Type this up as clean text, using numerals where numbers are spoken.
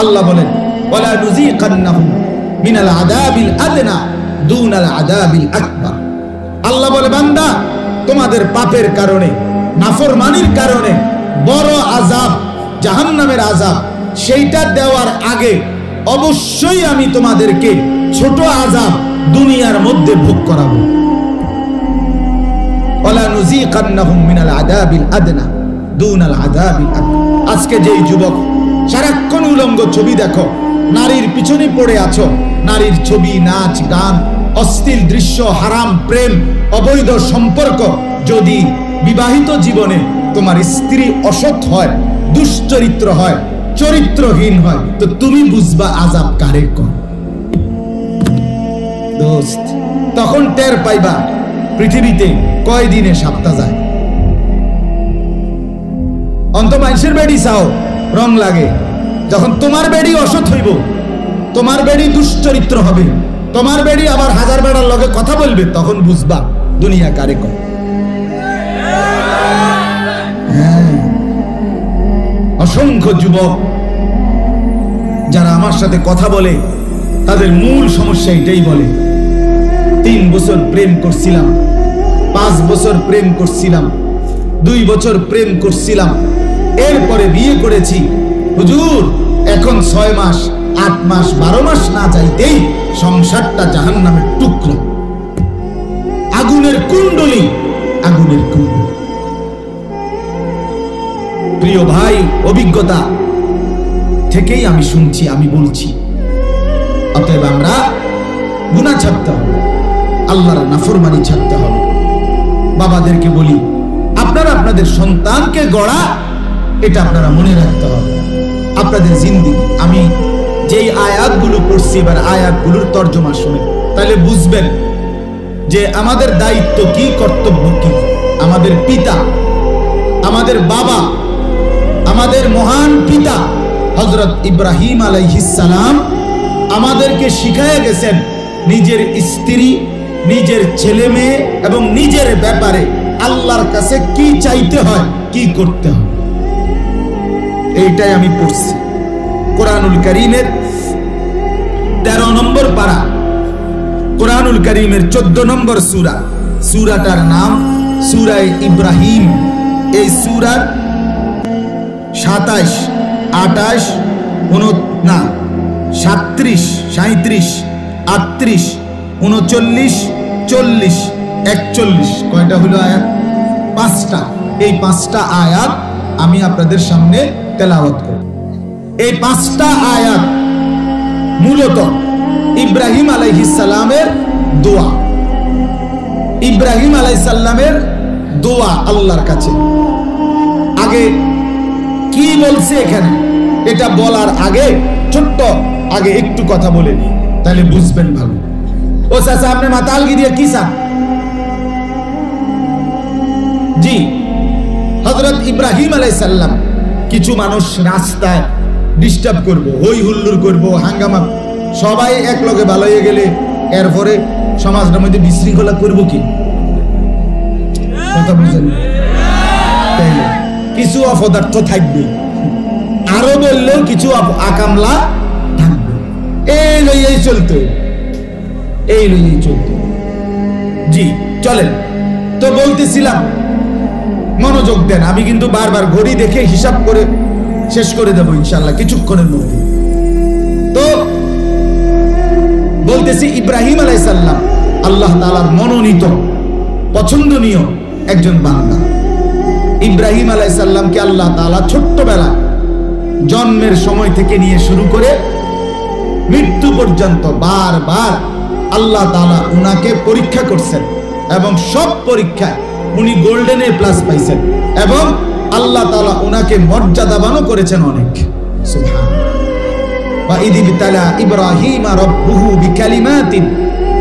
আল্লাহ বলেন ওয়ালা নুযীকান্নাহুম মিনাল আযাবিল আদনা দুনাল আযাবিল আকবার। আল্লাহ বলে বান্দা তোমাদের পাপের কারণে নাফরমানির কারণে বড় আযাব জাহান্নামের আযাব সেইটা দেওয়ার আগে অবশ্যই আমি তোমাদেরকে ছোট আযাব দুনিয়ার মধ্যে ভোগ করাবো। ওয়ালা নুযীকান্নাহুম মিনাল আযাবিল আদনা দুনাল আযাবিল আকবার। আজকে যেই যুবক সারাক্ষণ উলঙ্গ ছবি দেখো, নারীর পিছনে পড়ে আছো, নারীর ছবি, নাচ, গান, অশ্লীল দৃশ্য, হারাম প্রেম, অবৈধ সম্পর্ক, যদি বিবাহিত জীবনে তোমার স্ত্রী অসৎ হয়, দুশ্চরিত্র হয়, চরিত্রহীন হয়, তো তুমি বুঝবা আযাব কারে কর দোস্ত। তখন টের পাইবা পৃথিবীতে কয় দিনে সপ্তাহ যায়। অন্ত মানুষের বেড়ি চাও রং লাগে, যখন তোমার বেড়ি অসৎ হইব, তোমার বেড়ি দুশ্চরিত্র হবে, তোমার বেড়ি আবার হাজার বেড়ার লগে কথা বলবে, তখন বুঝবা দুনিয়া কারে কর। অসংখ্য যুবক যারা আমার সাথে কথা বলে তাদের মূল সমস্যা এটাই বলে, 3 বছর প্রেম করছিলাম, 5 বছর প্রেম করছিলাম, 2 বছর প্রেম করছিলাম, এরপরে বিয়ে করেছি হুজুর, এখন 6 মাস 8 মাস 12 মাস না যাইতেই সংসারটা জাহান্নামের টুকরা, আগুনের কুণ্ডলী, আগুনের কুণ্ডলী। প্রিয় ভাই, অভিজ্ঞতা থেকেই আমি শুনছি, আমি বলছি, অতএব আমরা গুনাহ ছাড়তে হবে, আল্লাহর নাফরমানি ছাড়তে হবে। বাবাদেরকে বলি, আপনারা আপনাদের সন্তানকে গড়া, এটা আপনারা মনে রাখতে হবে আপনাদের জিন্দেগি। আমি যেই আয়াতগুলো পড়ছি, এবার আয়াতগুলোর তর্জমা শুনে তাহলে বুঝবেন যে আমাদের দায়িত্ব কি, কর্তব্য কি। আমাদের পিতা, আমাদের বাবা, আমাদের মহান পিতা হযরত ইব্রাহিম আলাইহিস সালাম আমাদেরকে শিখায়া গেছেন নিজের স্ত্রী, নিজের ছেলে মেয়ে এবং নিজের ব্যাপারে আল্লাহর কাছে কি চাইতে হয়, কি করতে হয়। এইটাই আমি পড়ছি কোরআনুল কারীমের 13 নম্বর পারা, কোরআনুল কারীমের 14 নম্বর সূরা। সূরাটার নাম সূরা ইব্রাহিম। এই সূরার 27, 28, 37, 37, 38, 39, 40, 41, কয়টা হলো আয়াত? 5টা। এই 5টা আয়াত আমি আপনাদের সামনে তেলাওয়াত করব। এই 5টা আয়াত মূলত ইব্রাহিম আলাইহিস সালামের দোয়া, ইব্রাহিম আলাইহিস সালামের দোয়া আল্লাহর কাছে। আগে কি বলছে এখানে, এটা বলার আগে ছোট্ট আগে একটু কথা বলে নি, তাহলে বুঝবেন ভালো। ও চাচা, আপনি মাতালগি দিয়ে কি চান? জি, হযরত ইব্রাহিম আলাইহিস সালাম, কিছু মানুষ রাস্তায় ডিস্টার্ব করবো, হই হুল্লোড় করবো, হাঙ্গামা, সবাই এক লগে ভালো হয়ে গেলে এরপরে সমাজের মধ্যে বিশৃঙ্খলা করবো কি? কথা বুঝেন? কিছু অপদার্থ থাকবে, আরো বললেও কিছু আকামলা থাকবে। এই লইয়াই চলতো, এই লইয়াই চলতো। জি চলেন, তো বলতেছিলাম মনোযোগ দেন, আমি কিন্তু বারবার ঘড়ি দেখে হিসাব করে শেষ করে দেবো ইনশাআল্লাহ কিছুক্ষণের মধ্যে। তো বলতেছি ইব্রাহিম আলাইহিস সালাম আল্লাহ তাআলার মনোনীত পছন্দনীয় একজন বান্দা। ইব্রাহিম আলাইহিস সালামকে আল্লাহ তাআলা ছোট্টবেলা জন্মের সময় থেকে নিয়ে শুরু করে মৃত্যু পর্যন্ত বারবার আল্লাহ তাআলা উনাকে পরীক্ষা করছেন, এবং সব পরীক্ষায় উনি গোল্ডেন এ প্লাস পাইছেন, এবং আল্লাহ তাআলা উনাকে মর্যাদাবানও করেছেন অনেক। সুবহানাল্লাহ। ওয়া ইয ইবতালা ইব্রাহিমা রাব্বুহু বিকালিমাতিন